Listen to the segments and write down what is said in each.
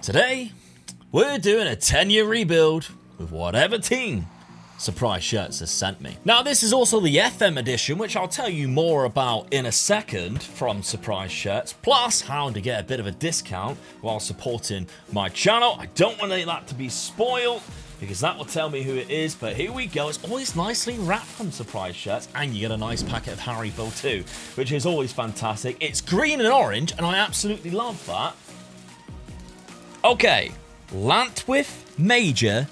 Today, we're doing a 10-year rebuild with whatever team Surprise Shirts has sent me. Now, this is also the FM edition, which I'll tell you more about in a second from Surprise Shirts, plus how to get a bit of a discount while supporting my channel. I don't want that to be spoiled, because that will tell me who it is, but here we go. It's always nicely wrapped from Surprise Shirts, and you get a nice packet of Haribo too, which is always fantastic. It's green and orange, and I absolutely love that. Okay, Llantwith Major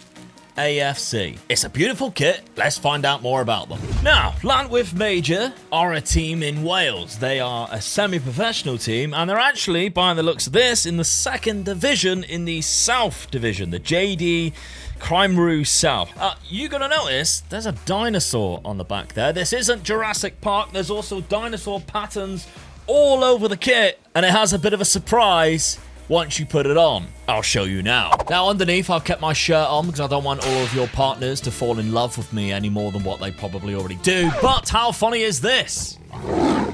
AFC. It's a beautiful kit. Let's find out more about them. Now, Llantwith Major are a team in Wales. They are a semi-professional team, and they're actually, by the looks of this, in the second division in the South Division, the JD Cymru South. You're gonna notice there's a dinosaur on the back there. This isn't Jurassic Park. There's also dinosaur patterns all over the kit, and it has a bit of a surprise once you put it on. I'll show you now. Now, underneath, I've kept my shirt on because I don't want all of your partners to fall in love with me any more than what they probably already do. But how funny is this?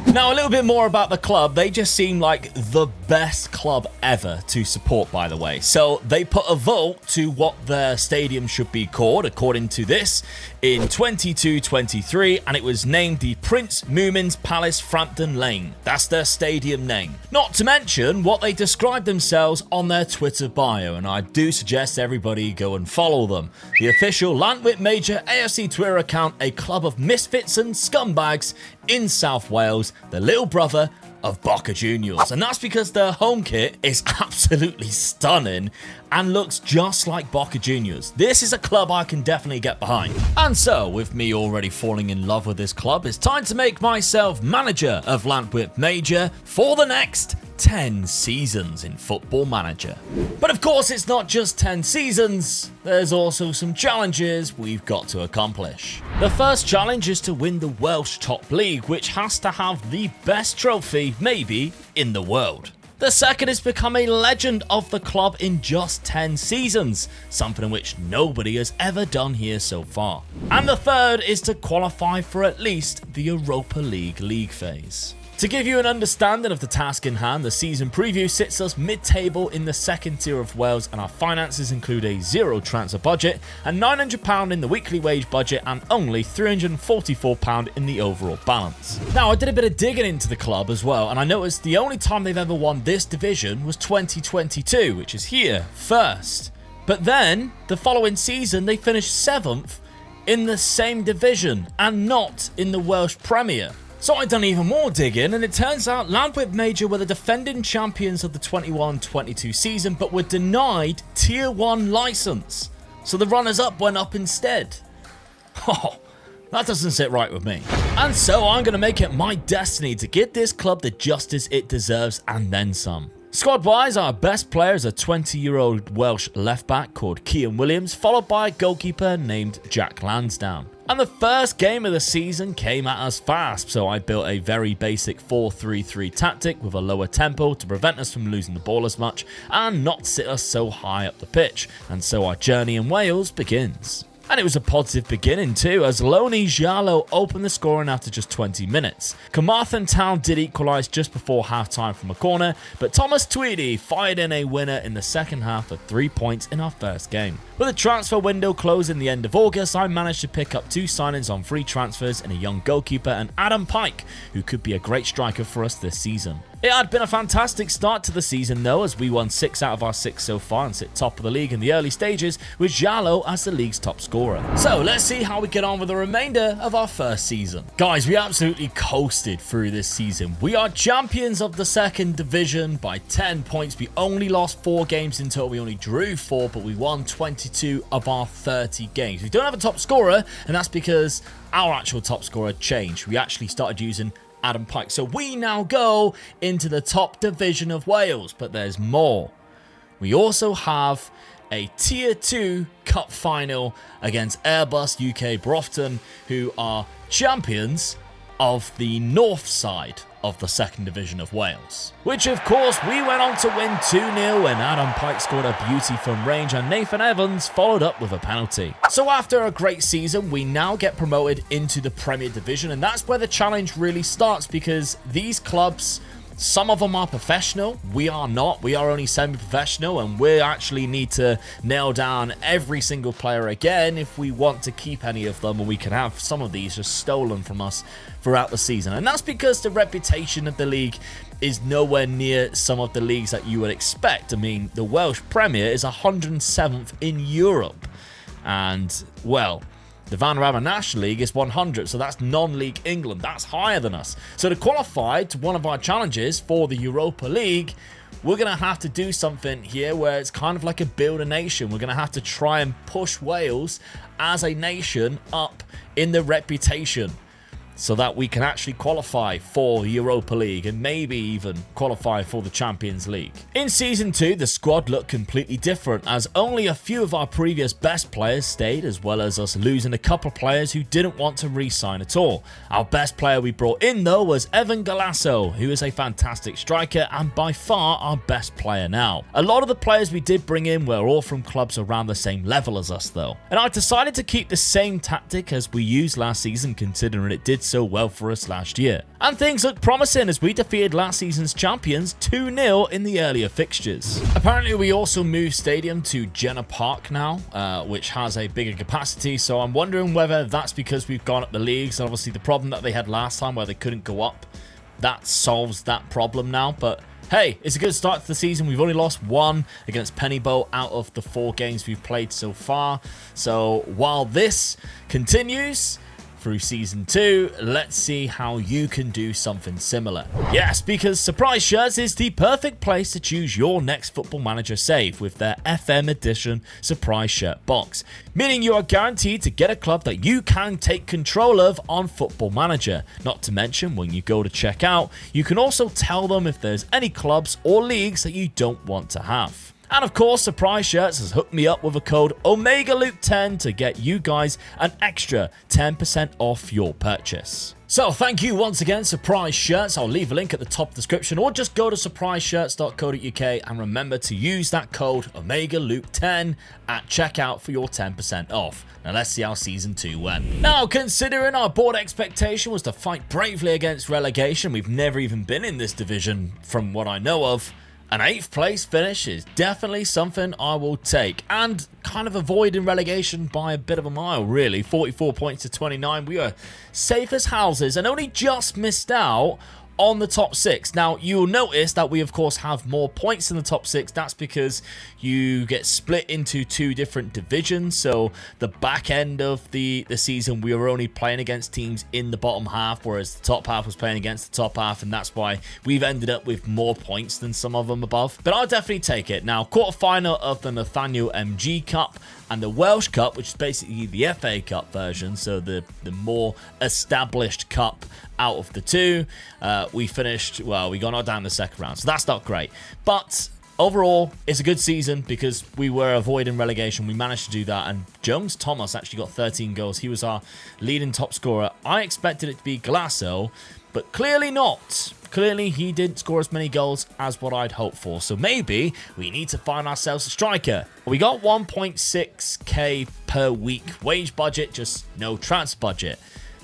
Now, a little bit more about the club. They just seem like the best club ever to support, by the way. So they put a vote to what their stadium should be called, according to this, in 22-23, and it was named the Prince Moomins Palace Frampton Lane. That's their stadium name. Not to mention what they describe themselves on their Twitter bio, and I do suggest everybody go and follow them. The official Llantwith Major AFC Twitter account, a club of misfits and scumbags in South Wales, the little brother of Boca Juniors. And that's because their home kit is absolutely stunning and looks just like Boca Juniors. This is a club I can definitely get behind. And so, with me already falling in love with this club, it's time to make myself manager of Llantwith Major for the next 10 seasons in Football Manager. But of course, it's not just 10 seasons. There's also some challenges we've got to accomplish. The first challenge is to win the Welsh Top League, which has to have the best trophy, maybe, in the world. The second is become a legend of the club in just 10 seasons, something which nobody has ever done here so far. And the third is to qualify for at least the Europa League phase. To give you an understanding of the task in hand, the season preview sits us mid-table in the second tier of Wales, and our finances include a zero transfer budget, and £900 in the weekly wage budget, and only £344 in the overall balance. Now, I did a bit of digging into the club as well, and I noticed the only time they've ever won this division was 2022, which is here, first. But then, the following season, they finished 7th in the same division, and not in the Welsh Premier. So I done even more digging, and it turns out Llantwith Major were the defending champions of the 21-22 season, but were denied Tier 1 license. So the runners-up went up instead. Oh, that doesn't sit right with me. And so I'm going to make it my destiny to give this club the justice it deserves, and then some. Squad-wise, our best player is a 20-year-old Welsh left-back called Cian Williams, followed by a goalkeeper named Jack Lansdowne. And the first game of the season came at us fast, so I built a very basic 4-3-3 tactic with a lower tempo to prevent us from losing the ball as much and not sit us so high up the pitch. And so our journey in Wales begins. And it was a positive beginning too, as Loni Jallow opened the scoring after just 20 minutes. Carmarthen Town did equalise just before half-time from a corner, but Thomas Tweedy fired in a winner in the second half for 3 points in our first game. With the transfer window closing the end of August, I managed to pick up 2 signings on free transfers in a young goalkeeper and Adam Pike, who could be a great striker for us this season. It had been a fantastic start to the season though, as we won 6 out of our 6 so far and sit top of the league in the early stages, with Jallow as the league's top scorer. So let's see how we get on with the remainder of our first season. Guys, we absolutely coasted through this season. We are champions of the second division by 10 points. We only lost 4 games in total. We only drew 4, but we won 22 of our 30 games. We don't have a top scorer, and that's because our actual top scorer changed. We actually started using Adam Pike. So we now go into the top division of Wales, but there's more. We also have a Tier 2 Cup final against Airbus UK Brofton, who are champions of the north side of the second division of Wales. Which of course we went on to win 2-0 when Adam Pike scored a beauty from range and Nathan Evans followed up with a penalty. So after a great season, we now get promoted into the Premier Division, and that's where the challenge really starts, because these clubs Some of them are professional. We are not. We are only semi-professional, and we actually need to nail down every single player again if we want to keep any of them, or we can have some of these just stolen from us throughout the season. And that's because the reputation of the league is nowhere near some of the leagues that you would expect. I mean, the Welsh Premier is 107th in Europe. And, well, the Vanarama National League is 100, so that's non-league England. That's higher than us. So to qualify to one of our challenges for the Europa League, we're going to have to do something here where it's kind of like a build a nation. We're going to have to try and push Wales as a nation up in the reputation, so that we can actually qualify for the Europa League and maybe even qualify for the Champions League. In Season 2, the squad looked completely different, as only a few of our previous best players stayed, as well as us losing a couple of players who didn't want to re-sign at all. Our best player we brought in, though, was Evan Galasso, who is a fantastic striker and by far our best player now. A lot of the players we did bring in were all from clubs around the same level as us, though. And I decided to keep the same tactic as we used last season, considering it did so well for us last year. And things look promising as we defeated last season's champions 2-0 in the earlier fixtures. Apparently we also moved stadium to Jenner Park now, which has a bigger capacity, so I'm wondering whether that's because we've gone up the leagues, and obviously the problem that they had last time where they couldn't go up, that solves that problem now. But hey, it's a good start to the season. We've only lost one against Pennybow out of the 4 games we've played so far. So while this continues through Season 2, let's see how you can do something similar. Yes, because Surprise Shirts is the perfect place to choose your next Football Manager save with their FM Edition Surprise Shirt box, meaning you are guaranteed to get a club that you can take control of on Football Manager. Not to mention, when you go to check out, you can also tell them if there's any clubs or leagues that you don't want to have. And of course, Surprise Shirts has hooked me up with a code OmegaLoop10 to get you guys an extra 10% off your purchase. So thank you once again, Surprise Shirts. I'll leave a link at the top of the description, or just go to surpriseshirts.co.uk and remember to use that code OmegaLoop10 at checkout for your 10% off. Now let's see how Season 2 went. Now, considering our board expectation was to fight bravely against relegation, we've never even been in this division from what I know of. An 8th place finish is definitely something I will take, and kind of avoiding relegation by a bit of a mile, really. 44 points to 29. We are safe as houses and only just missed out on the top 6. Now, you'll notice that we, of course, have more points in the top 6. That's because you get split into 2 different divisions. So the back end of the season, we were only playing against teams in the bottom half, whereas the top half was playing against the top half, and that's why we've ended up with more points than some of them above. But I'll definitely take it. Now, quarterfinal of the Nathaniel MG Cup and the Welsh Cup, which is basically the FA Cup version, so the more established cup out of the 2. We finished, well, we got knocked down in the second round, so that's not great. But overall, it's a good season because we were avoiding relegation. We managed to do that, and Jones Thomas actually got 13 goals. He was our leading top scorer. I expected it to be Galasso, but clearly not. Clearly, he didn't score as many goals as what I'd hoped for. So maybe we need to find ourselves a striker. We got 1.6k per week wage budget, just no transfer budget.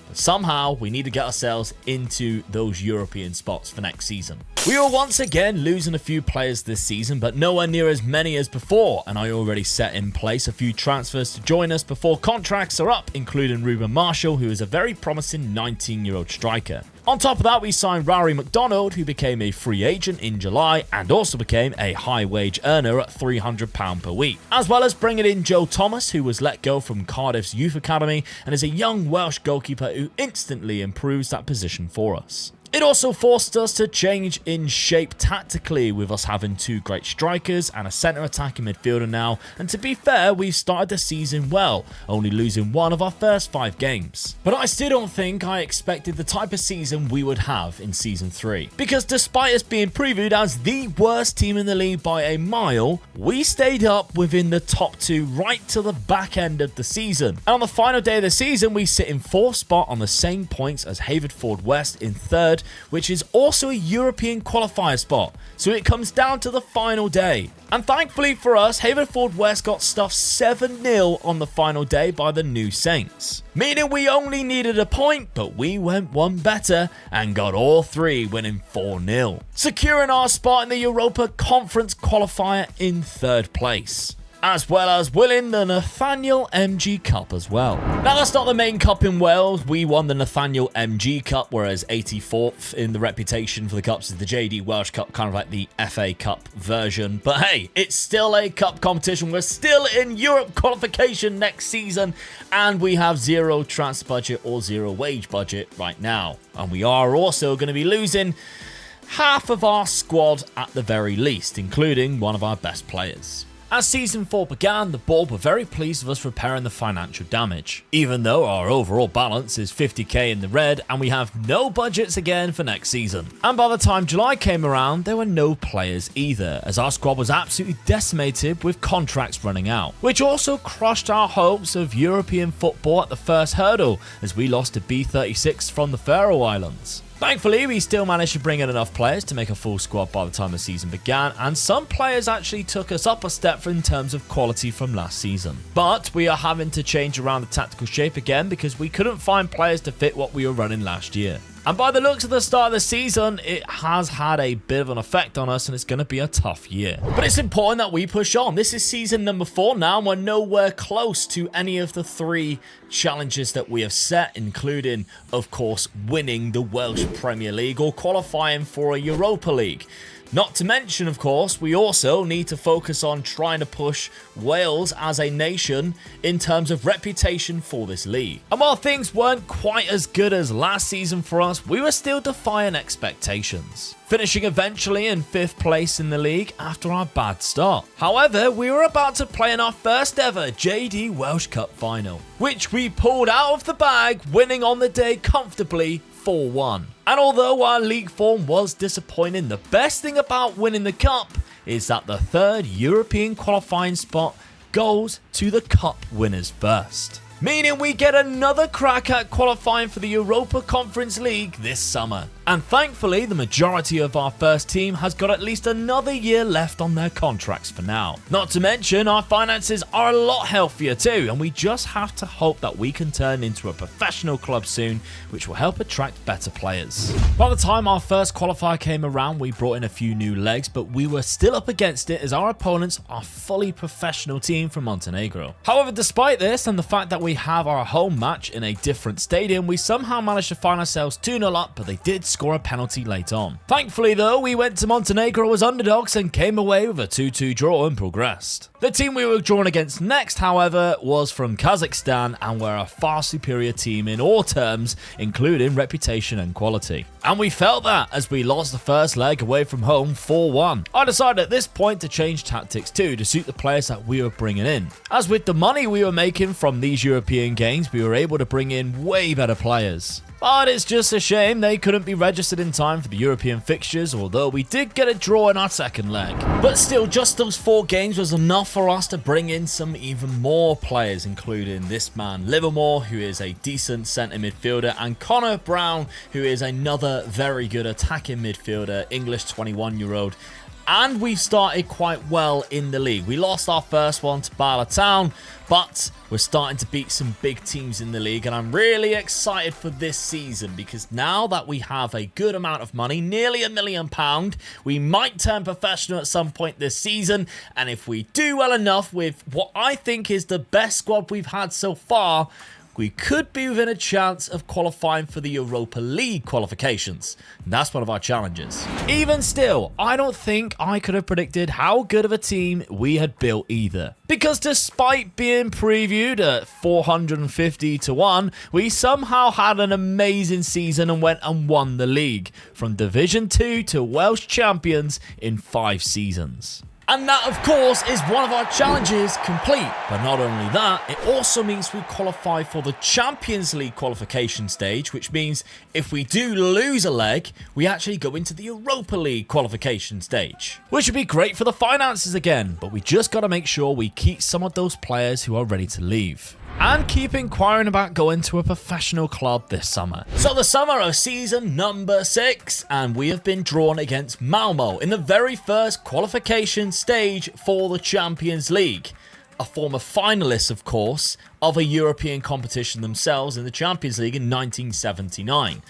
But somehow, we need to get ourselves into those European spots for next season. We are once again losing a few players this season, but nowhere near as many as before, and I already set in place a few transfers to join us before contracts are up, including Ruben Marshall, who is a very promising 19-year-old striker. On top of that, we signed Rory McDonald, who became a free agent in July and also became a high-wage earner at £300 per week, as well as bringing in Joe Thomas, who was let go from Cardiff's Youth Academy and is a young Welsh goalkeeper who instantly improves that position for us. It also forced us to change in shape tactically, with us having 2 great strikers and a centre attacking midfielder now, and to be fair, we've started the season well, only losing 1 of our first 5 games. But I still don't think I expected the type of season we would have in Season 3, because despite us being previewed as the worst team in the league by a mile, we stayed up within the top 2 right to the back end of the season. And on the final day of the season, we sit in 4th spot on the same points as Haverford West in 3rd, third, which is also a European qualifier spot. So it comes down to the final day. And thankfully for us, Haverfordwest got stuffed 7-0 on the final day by the New Saints. Meaning we only needed a point, but we went one better and got all three, winning 4-0. Securing our spot in the Europa Conference qualifier in third place, as well as winning the Nathaniel MG Cup as well. Now, that's not the main cup in Wales. We won the Nathaniel MG Cup, whereas 84th in the reputation for the cups is the JD Welsh Cup, kind of like the FA Cup version. But hey, it's still a cup competition. We're still in Europe qualification next season, and we have zero transfer budget or zero wage budget right now. And we are also going to be losing half of our squad at the very least, including one of our best players. As Season 4 began, the board were very pleased with us repairing the financial damage, even though our overall balance is 50k in the red and we have no budgets again for next season. And by the time July came around, there were no players either, as our squad was absolutely decimated with contracts running out, which also crushed our hopes of European football at the first hurdle, as we lost to B36 from the Faroe Islands. Thankfully, we still managed to bring in enough players to make a full squad by the time the season began, and some players actually took us up a step in terms of quality from last season. But we are having to change around the tactical shape again because we couldn't find players to fit what we were running last year. And by the looks of the start of the season, it has had a bit of an effect on us and it's going to be a tough year. But it's important that we push on. This is season number 4 now, and we're nowhere close to any of the 3 challenges that we have set, including, of course, winning the Welsh Premier League or qualifying for a Europa League. Not to mention, of course, we also need to focus on trying to push Wales as a nation in terms of reputation for this league. And while things weren't quite as good as last season for us, we were still defying expectations, finishing eventually in 5th place in the league after our bad start. However, we were about to play in our first ever JD Welsh Cup final, which we pulled out of the bag, winning on the day comfortably 4-1. And although our league form was disappointing, the best thing about winning the cup is that the 3rd European qualifying spot goes to the cup winners first, meaning we get another crack at qualifying for the Europa Conference League this summer. And thankfully, the majority of our first team has got at least another year left on their contracts for now. Not to mention, our finances are a lot healthier too, and we just have to hope that we can turn into a professional club soon, which will help attract better players. By the time our first qualifier came around, we brought in a few new legs, but we were still up against it as our opponents are a fully professional team from Montenegro. However, despite this and the fact that we have our home match in a different stadium, we somehow managed to find ourselves 2-0 up, but they did score a penalty late on. Thankfully though, we went to Montenegro as underdogs and came away with a 2-2 draw and progressed. The team we were drawn against next, however, was from Kazakhstan and were a far superior team in all terms, including reputation and quality. And we felt that as we lost the first leg away from home 4-1. I decided at this point to change tactics too to suit the players that we were bringing in. As with the money we were making from these European games, we were able to bring in way better players. But it's just a shame they couldn't be registered in time for the European fixtures, although we did get a draw in our second leg. But still, just those 4 games was enough for us to bring in some even more players, including this man Livermore, who is a decent centre midfielder, and Connor Brown, who is another very good attacking midfielder, English 21-year-old. And we've started quite well in the league. We lost our first one to Bala Town, but we're starting to beat some big teams in the league, and I'm really excited for this season because now that we have a good amount of money, nearly £1 million, we might turn professional at some point this season, and if we do well enough with what I think is the best squad we've had so far, we could be within a chance of qualifying for the Europa League qualifications. And that's one of our challenges. Even still, I don't think I could have predicted how good of a team we had built either. Because despite being previewed at 450 to 1, we somehow had an amazing season and went and won the league, from Division 2 to Welsh champions in 5 seasons. And that, of course, is one of our challenges complete. But not only that, it also means we qualify for the Champions League qualification stage, which means if we do lose a leg, we actually go into the Europa League qualification stage, which would be great for the finances again, but we just got to make sure we keep some of those players who are ready to leave. and keep inquiring about going to a professional club this summer. So the summer of season number 6, and we have been drawn against Malmo in the very first qualification stage for the Champions League. A former finalist, of course, of a European competition themselves in the Champions League in 1979.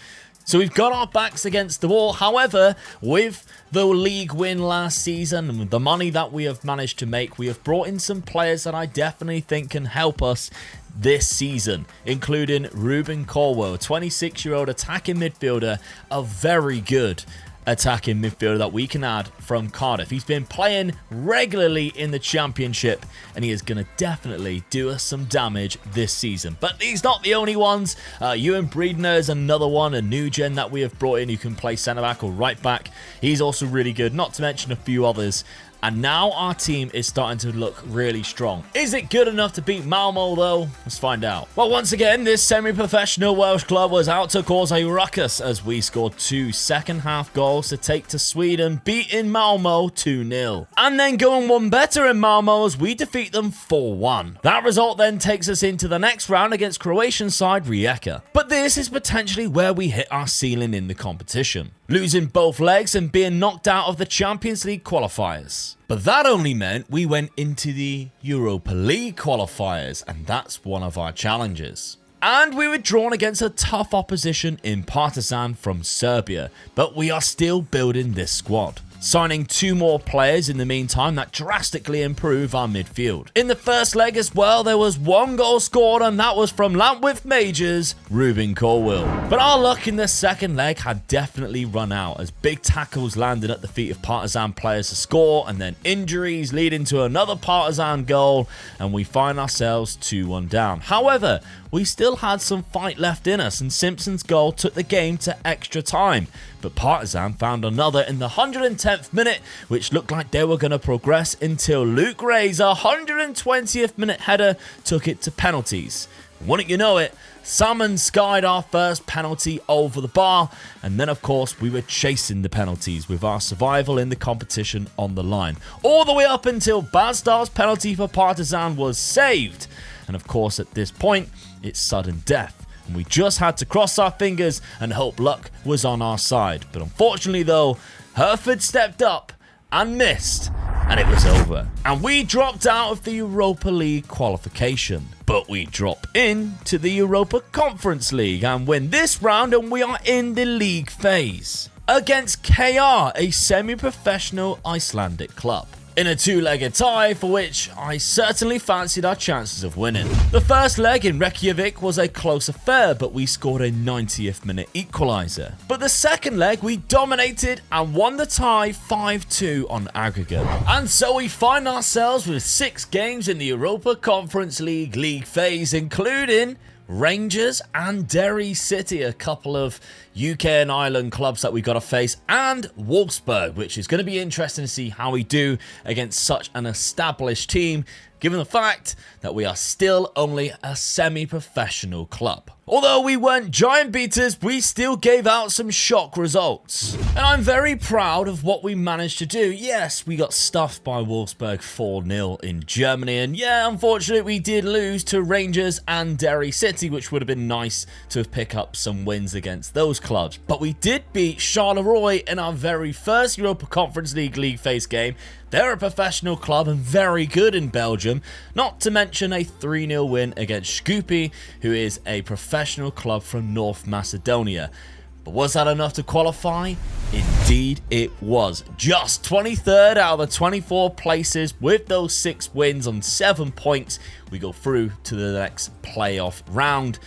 So we've got our backs against the wall. However, with the league win last season and with the money that we have managed to make, we have brought in some players that I definitely think can help us this season, including Ruben Colwill, 26-year-old attacking midfielder, a very good attacking midfielder that we can add from Cardiff. He's been playing regularly in the Championship, and he is going to definitely do us some damage this season. But he's not the only ones. Ewan Breedner is another one, a new gen that we have brought in who can play centre-back or right-back. He's also really good, not to mention a few others. And now our team is starting to look really strong. Is it good enough to beat Malmo though? Let's find out. Well, once again, this semi-professional Welsh club was out to cause a ruckus as we scored 2 second-half goals to take to Sweden, beating Malmo 2-0. And then going one better in Malmo as we defeat them 4-1. That result then takes us into the next round against Croatian side Rijeka. But this is potentially where we hit our ceiling in the competition, losing both legs and being knocked out of the Champions League qualifiers. But that only meant we went into the Europa League qualifiers, and that's one of our challenges. And we were drawn against a tough opposition in Partizan from Serbia, but we are still building this squad, signing 2 more players in the meantime that drastically improve our midfield. In the first leg as well, there was 1 goal scored, and that was from Llanwrth Majors' Ruben Colwill. But our luck in the second leg had definitely run out as big tackles landed at the feet of Partizan players to score, and then injuries leading to another Partizan goal, and we find ourselves 2-1 down. However, we still had some fight left in us, and Simpson's goal took the game to extra time. But Partizan found another in the 110th minute, which looked like they were going to progress until Luke Ray's 120th minute header took it to penalties. Wouldn't you know it, Salmon skied our first penalty over the bar, and then of course we were chasing the penalties with our survival in the competition on the line, all the way up until Bazdal's penalty for Partizan was saved. And of course at this point, it's sudden death. And we just had to cross our fingers and hope luck was on our side. But unfortunately though, Hereford stepped up and missed, and it was over. And we dropped out of the Europa League qualification. But we drop into the Europa Conference League and win this round, and we are in the league phase against KR, a semi-professional Icelandic club, in a 2-legged tie for which I certainly fancied our chances of winning. The first leg in Reykjavik was a close affair, but we scored a 90th minute equaliser. But the second leg we dominated and won the tie 5-2 on aggregate. And so we find ourselves with 6 games in the Europa Conference League phase, including Rangers and Derry City, a couple of UK and Ireland clubs that we got to face, and Wolfsburg, which is going to be interesting to see how we do against such an established team, given the fact that we are still only a semi-professional club. Although we weren't giant beaters, we still gave out some shock results. And I'm very proud of what we managed to do. Yes, we got stuffed by Wolfsburg 4-0 in Germany. And yeah, unfortunately, we did lose to Rangers and Derry City, which would have been nice to pick up some wins against those clubs. But we did beat Charleroi in our very first Europa Conference League phase game. They're a professional club and very good in Belgium, not to mention a 3-0 win against Skopje, who is a professional club from North Macedonia. But was that enough to qualify? Indeed it was. Just 23rd out of the 24 places with those 6 wins on 7 points. We go through to the next playoff round.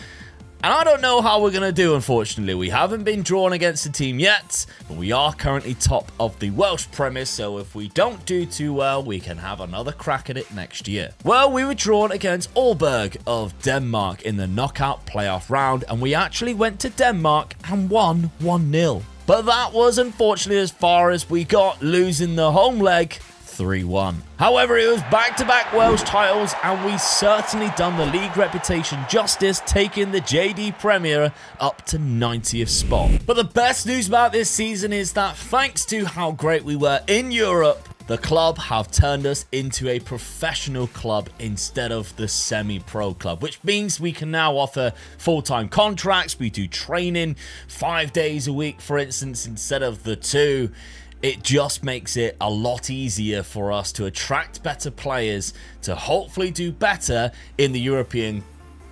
And I don't know how we're going to do, unfortunately. We haven't been drawn against a team yet, but we are currently top of the Welsh Premier, so if we don't do too well, we can have another crack at it next year. Well, we were drawn against Aalborg of Denmark in the knockout playoff round, and we actually went to Denmark and won 1-0. But that was unfortunately as far as we got, losing the home leg 3-1. However, it was back-to-back Welsh titles, and we certainly done the league reputation justice, taking the JD Premier up to 90th spot. But the best news about this season is that thanks to how great we were in Europe, the club have turned us into a professional club instead of the semi-pro club, which means we can now offer full-time contracts. We do training 5 days a week, for instance, instead of the 2. It just makes it a lot easier for us to attract better players to hopefully do better in the European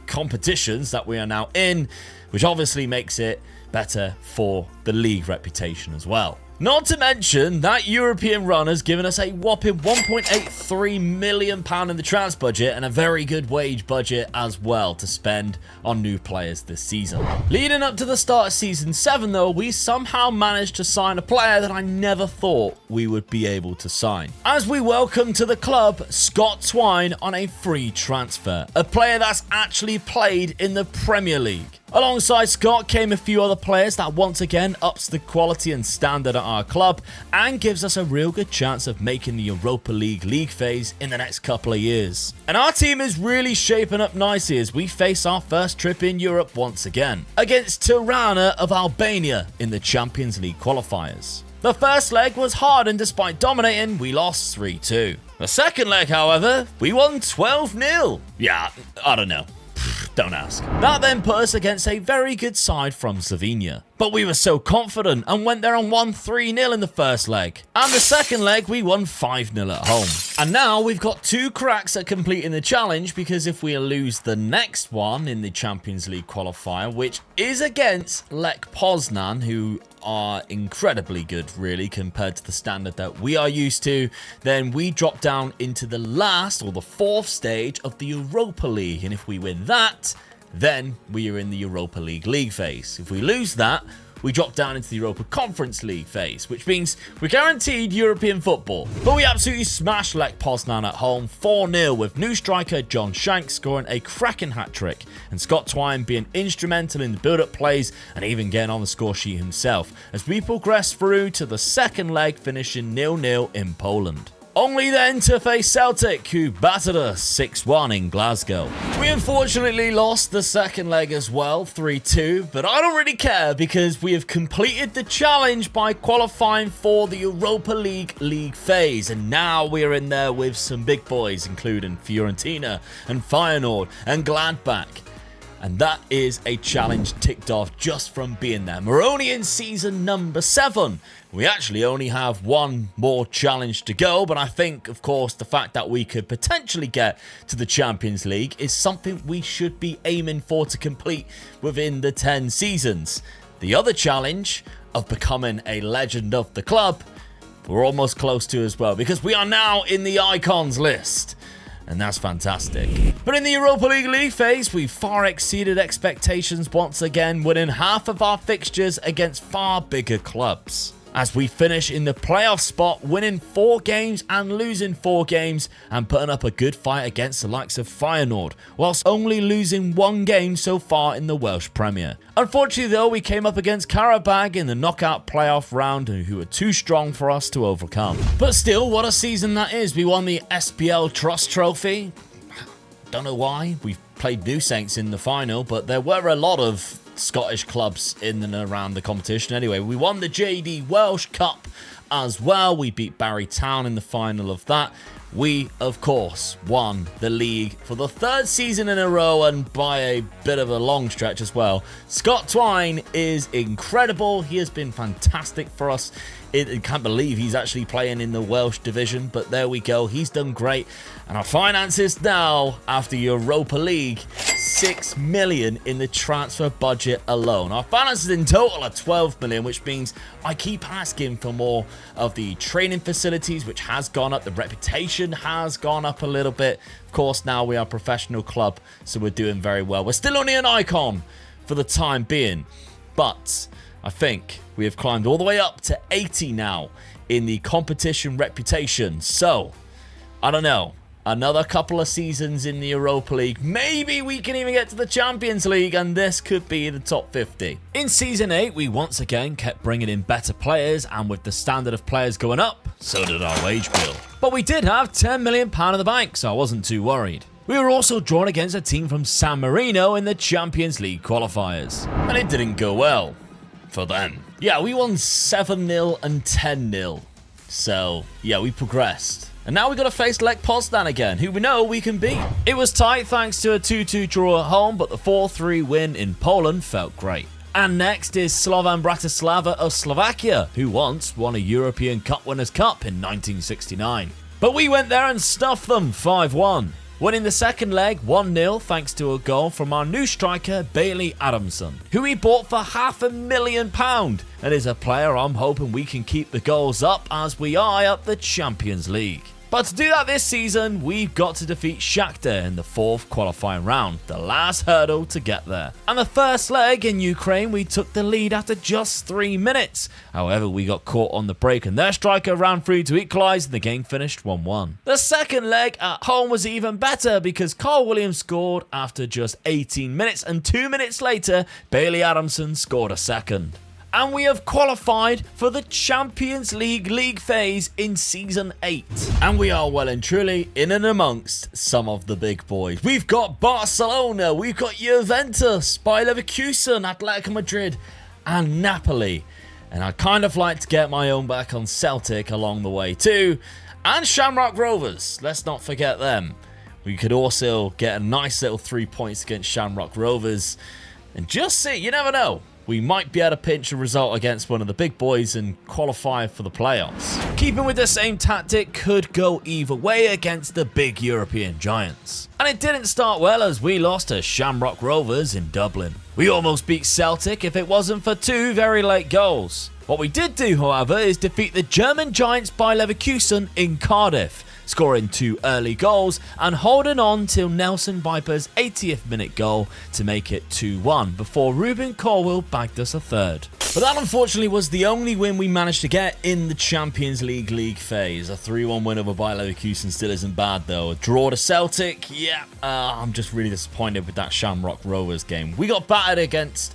competitions that we are now in, which obviously makes it better for the league reputation as well. Not to mention, that European run has given us a whopping £1.83 million in the transfer budget and a very good wage budget as well to spend on new players this season. Leading up to the start of Season 7 though, we somehow managed to sign a player that I never thought we would be able to sign, as we welcome to the club Scott Twine on a free transfer, a player that's actually played in the Premier League. Alongside Scott came a few other players that once again ups the quality and standard at our club and gives us a real good chance of making the Europa League phase in the next couple of years. And our team is really shaping up nicely as we face our first trip in Europe once again, against Tirana of Albania in the Champions League qualifiers. The first leg was hard and despite dominating, we lost 3-2. The second leg, however, we won 12-0. Yeah, I don't know. Don't ask. That then put us against a very good side from Slovenia. But we were so confident and went there and won 3-0 in the first leg. And the second leg, we won 5-0 at home. And now we've got 2 cracks at completing the challenge, because if we lose the next one in the Champions League qualifier, which is against Lech Poznan, who are incredibly good really compared to the standard that we are used to, then we drop down into the last or the 4th stage of the Europa League. And if we win that, then we are in the Europa League phase. If we lose that, we drop down into the Europa Conference League phase, which means we're guaranteed European football. But we absolutely smashed Lech Poznan at home 4-0, with new striker John Shanks scoring a cracking hat-trick and Scott Twine being instrumental in the build-up plays and even getting on the score sheet himself as we progress through to the second leg, finishing 0-0 in Poland. Only then to face Celtic, who battered us 6-1 in Glasgow. We unfortunately lost the second leg as well, 3-2, but I don't really care because we have completed the challenge by qualifying for the Europa League phase, and now we're in there with some big boys, including Fiorentina and Feyenoord and Gladbach. And that is a challenge ticked off just from being there. We're only in season number 7. We actually only have one more challenge to go, but I think, of course, the fact that we could potentially get to the Champions League is something we should be aiming for to complete within the 10 seasons. The other challenge of becoming a legend of the club, we're almost close to as well, because we are now in the icons list. And that's fantastic. But in the Europa League phase, we far exceeded expectations once again, winning half of our fixtures against far bigger clubs, as we finish in the playoff spot, winning 4 games and losing 4 games, and putting up a good fight against the likes of Feyenoord, whilst only losing 1 game so far in the Welsh Premier. Unfortunately though, we came up against Karabag in the knockout playoff round, who were too strong for us to overcome. But still, what a season that is. We won the SPL Trust Trophy. Don't know why. We played New Saints in the final, but there were a lot of Scottish clubs in and around the competition. Anyway, we won the JD Welsh Cup as well. We beat Barry Town in the final of that. We, of course, won the league for the 3rd season in a row, and by a bit of a long stretch as well. Scott Twine is incredible. He has been fantastic for us. I can't believe he's actually playing in the Welsh division, but there we go. He's done great. And our finances now, after Europa League, 6 million in the transfer budget alone. Our finances in total are 12 million, which means I keep asking for more of the training facilities, which has gone up. The reputation has gone up a little bit. Of course, now we are a professional club, so we're doing very well. We're still only an icon for the time being, but I think we have climbed all the way up to 80 now in the competition reputation. So, I don't know. Another couple of seasons in the Europa League. Maybe we can even get to the Champions League, and this could be the top 50. In Season 8, we once again kept bringing in better players, and with the standard of players going up, so did our wage bill. But we did have £10 million in the bank, so I wasn't too worried. We were also drawn against a team from San Marino in the Champions League qualifiers, and it didn't go well for them. Yeah, we won 7-0 and 10-0. So, yeah, we progressed. And now we got to face Lech Poznan again, who we know we can beat. It was tight thanks to a 2-2 draw at home, but the 4-3 win in Poland felt great. And next is Slovan Bratislava of Slovakia, who once won a European Cup Winners' Cup in 1969. But we went there and stuffed them 5-1. Winning the second leg 1-0 thanks to a goal from our new striker Bailey Adamson, who we bought for £500,000 and is a player I'm hoping we can keep the goals up as we eye up the Champions League. But to do that this season, we've got to defeat Shakhtar in the 4th qualifying round, the last hurdle to get there. And the first leg in Ukraine, we took the lead after just 3 minutes. However, we got caught on the break and their striker ran through to equalise and the game finished 1-1. The second leg at home was even better because Carl Williams scored after just 18 minutes and 2 minutes later, Bailey Adamson scored a second. And we have qualified for the Champions League phase in Season 8. And we are well and truly in and amongst some of the big boys. We've got Barcelona, we've got Juventus, Bayer Leverkusen, Atletico Madrid, and Napoli. And I'd kind of like to get my own back on Celtic along the way too. And Shamrock Rovers, let's not forget them. We could also get a nice little 3 points against Shamrock Rovers. And just see, you never know. We might be able to pinch a result against one of the big boys and qualify for the playoffs. Keeping with the same tactic could go either way against the big European giants. And it didn't start well as we lost to Shamrock Rovers in Dublin. We almost beat Celtic if it wasn't for 2 very late goals. What we did do, however, is defeat the German giants Bayer Leverkusen in Cardiff, scoring 2 early goals and holding on till Nelson Viper's 80th minute goal to make it 2-1 before Ruben Colwill bagged us a third. But that unfortunately was the only win we managed to get in the Champions League phase. A 3-1 win over Bayer Leverkusen still isn't bad though. A draw to Celtic, yeah, I'm just really disappointed with that Shamrock Rovers game. We got battered against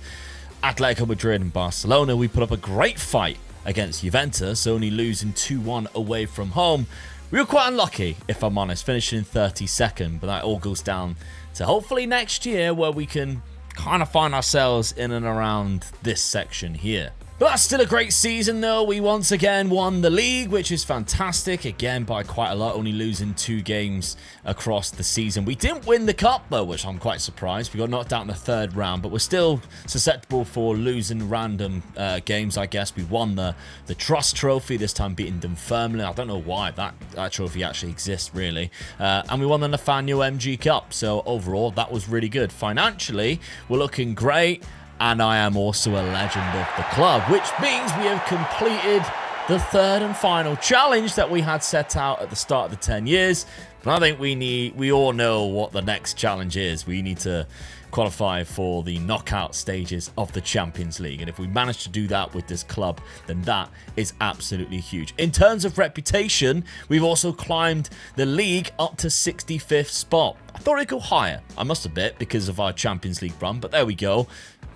Atletico Madrid and Barcelona. We put up a great fight against Juventus, only losing 2-1 away from home. We were quite unlucky, if I'm honest, finishing in 32nd, but that all goes down to hopefully next year where we can kind of find ourselves in and around this section here. But that's still a great season though. We once again won the league, which is fantastic, again by quite a lot, only losing 2 games across the season. We didn't win the cup though, which I'm quite surprised. We got knocked out in the 3rd round, but we're still susceptible for losing random games, I guess. We won the Trust Trophy, this time beating Dunfermline. I don't know why that trophy actually exists really. And we won the Nathaniel MG Cup, so overall that was really good. Financially, we're looking great. And I am also a legend of the club, which means we have completed the 3rd and final challenge that we had set out at the start of the 10 years. But I think we all know what the next challenge is. We need to qualify for the knockout stages of the Champions League. And if we manage to do that with this club, then that is absolutely huge. In terms of reputation, we've also climbed the league up to 65th spot. I thought it'd go higher, I must admit, because of our Champions League run, but there we go.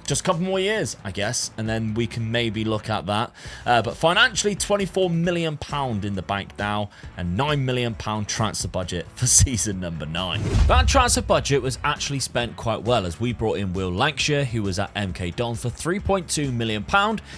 Just a couple more years, I guess, and then we can maybe look at that. But financially, £24 million in the bank now, and £9 million transfer budget for season number 9. That transfer budget was actually spent quite well as we brought in Will Lancashire, who was at MK Dons for £3.2 million,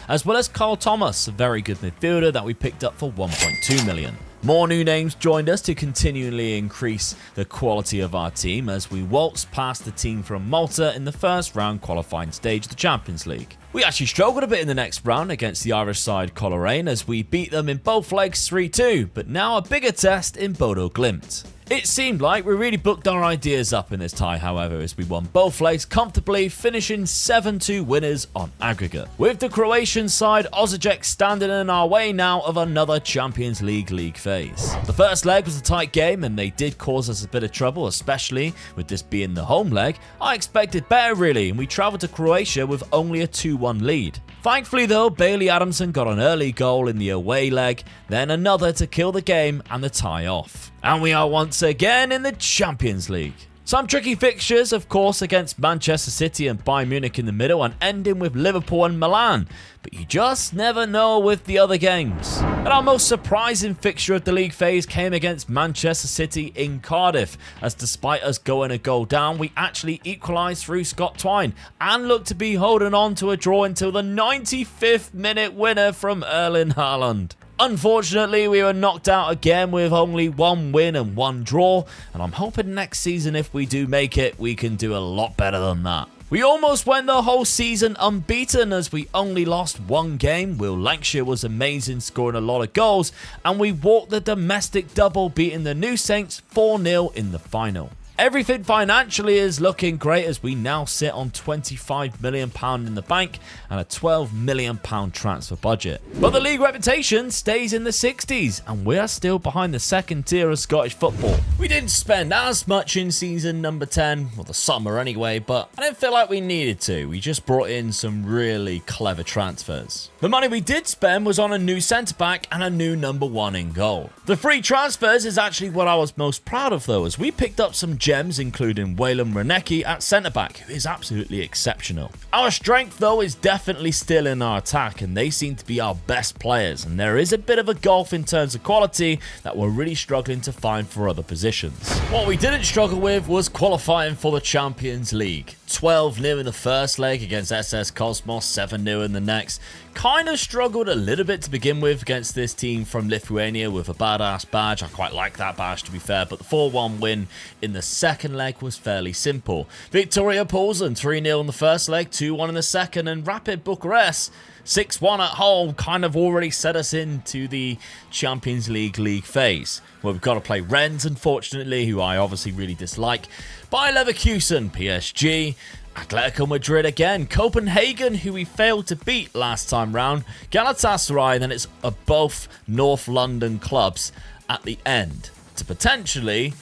as well as Carl Thomas, a very good midfielder that we picked up for £1.2 million. More new names joined us to continually increase the quality of our team as we waltzed past the team from Malta in the 1st round qualifying stage of the Champions League. We actually struggled a bit in the next round against the Irish side Coleraine as we beat them in both legs 3-2, but now a bigger test in Bodo Glimt. It seemed like we really booked our ideas up in this tie, however, as we won both legs comfortably, finishing 7-2 winners on aggregate. With the Croatian side, Osijek standing in our way now of another Champions League phase. The first leg was a tight game and they did cause us a bit of trouble, especially with this being the home leg. I expected better really, and we travelled to Croatia with only a 2-1 lead. Thankfully though, Bailey Adamson got an early goal in the away leg, then another to kill the game and the tie off. And we are once again in the Champions League. Some tricky fixtures, of course, against Manchester City and Bayern Munich in the middle and ending with Liverpool and Milan. But you just never know with the other games. And our most surprising fixture of the league phase came against Manchester City in Cardiff, as despite us going a goal down, we actually equalised through Scott Twine and looked to be holding on to a draw until the 95th minute winner from Erling Haaland. Unfortunately, we were knocked out again with only 1 win and 1 draw, and I'm hoping next season, if we do make it, we can do a lot better than that. We almost went the whole season unbeaten as we only lost 1 game. Will Lancashire was amazing, scoring a lot of goals, and we walked the domestic double, beating the New Saints 4-0 in the final. Everything financially is looking great as we now sit on £25 million in the bank and a £12 million transfer budget. But the league reputation stays in the 60s and we are still behind the second tier of Scottish football. We didn't spend as much in season number 10, or the summer anyway, but I didn't feel like we needed to. We just brought in some really clever transfers. The money we did spend was on a new centre-back and a new number 1 in goal. The free transfers is actually what I was most proud of though, as we picked up some gems including Waylon Reneki at centre-back, who is absolutely exceptional. Our strength though is definitely still in our attack and they seem to be our best players, and there is a bit of a gulf in terms of quality that we're really struggling to find for other positions. What we didn't struggle with was qualifying for the Champions League. 12-0 in the first leg against SS Cosmos, 7-0 in the next. Kind of struggled a little bit to begin with against this team from Lithuania with a badass badge. I quite like that badge to be fair, but the 4-1 win in the second leg was fairly simple. Victoria Poulsen 3-0 in the first leg, 2-1 in the second, and Rapid Bucharest 6-1 at home kind of already set us into the Champions League phase, where we've got to play Rennes, unfortunately, who I obviously really dislike, Bayer Leverkusen, PSG, Atletico Madrid again, Copenhagen, who we failed to beat last time round, Galatasaray, and then it's both North London clubs at the end to potentially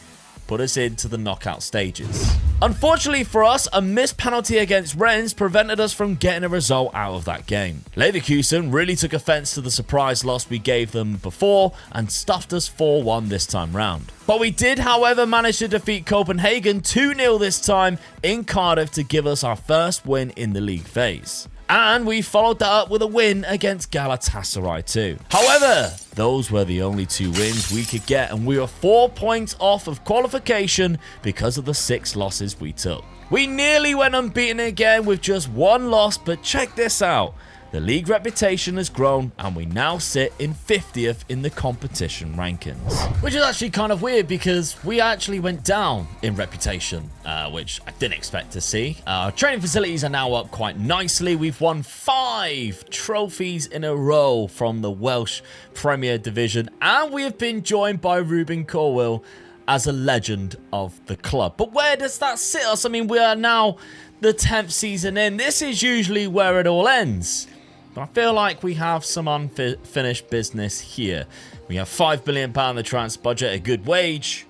put us into the knockout stages. Unfortunately for us, a missed penalty against Rennes prevented us from getting a result out of that game. Leverkusen really took offence to the surprise loss we gave them before and stuffed us 4-1 this time round. But we did, however, manage to defeat Copenhagen 2-0 this time in Cardiff to give us our first win in the league phase. And we followed that up with a win against Galatasaray too. However, those were the only 2 wins we could get, and we were 4 points off of qualification because of the 6 losses we took. We nearly went unbeaten again with just 1 loss, but check this out. The league reputation has grown and we now sit in 50th in the competition rankings. Which is actually kind of weird because we actually went down in reputation, which I didn't expect to see. Our training facilities are now up quite nicely. We've won 5 trophies in a row from the Welsh Premier Division, and we have been joined by Ruben Colwill as a legend of the club. But where does that sit us? I mean, we are now the 10th season in. This is usually where it all ends. But I feel like we have some unfinished business here. We have £5 billion in the transfer budget, a good wage.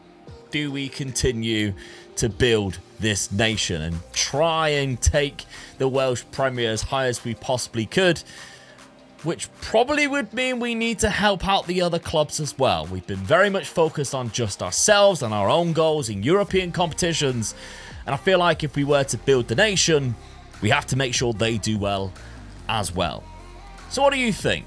Do we continue to build this nation and try and take the Welsh Premier as high as we possibly could? Which probably would mean we need to help out the other clubs as well. We've been very much focused on just ourselves and our own goals in European competitions. And I feel like if we were to build the nation, we have to make sure they do well as well. So what do you think?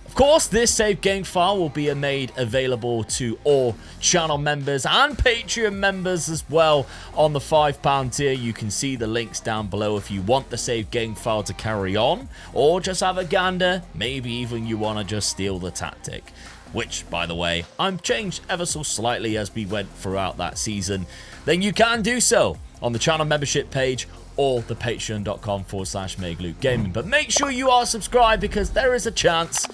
Of course, this save game file will be made available to all channel members and Patreon members as well on the £5 tier. You can see the links down below if you want the save game file to carry on, or just have a gander. Maybe even you want to just steal the tactic, which, by the way, I've changed ever so slightly as we went throughout that season. Then you can do so on the channel membership page or the patreon.com/MegaLukeGaming. But make sure you are subscribed because there is a chance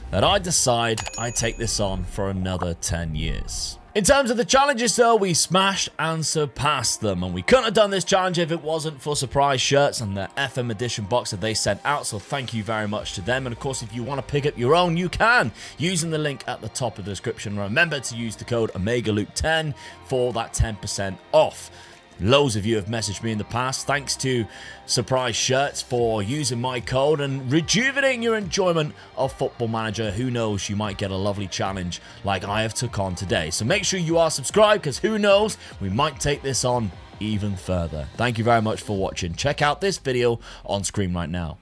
that I decide I take this on for another 10 years. In terms of the challenges though, we smashed and surpassed them, and we couldn't have done this challenge if it wasn't for Surprise Shirts and the FM edition box that they sent out, so thank you very much to them. And of course, if you want to pick up your own, you can, using the link at the top of the description. Remember to use the code OmegaLuke10 for that 10% off. Loads of you have messaged me in the past. Thanks to Surprise Shirts for using my code and rejuvenating your enjoyment of Football Manager. Who knows, you might get a lovely challenge like I have took on today. So make sure you are subscribed because who knows, we might take this on even further. Thank you very much for watching. Check out this video on screen right now.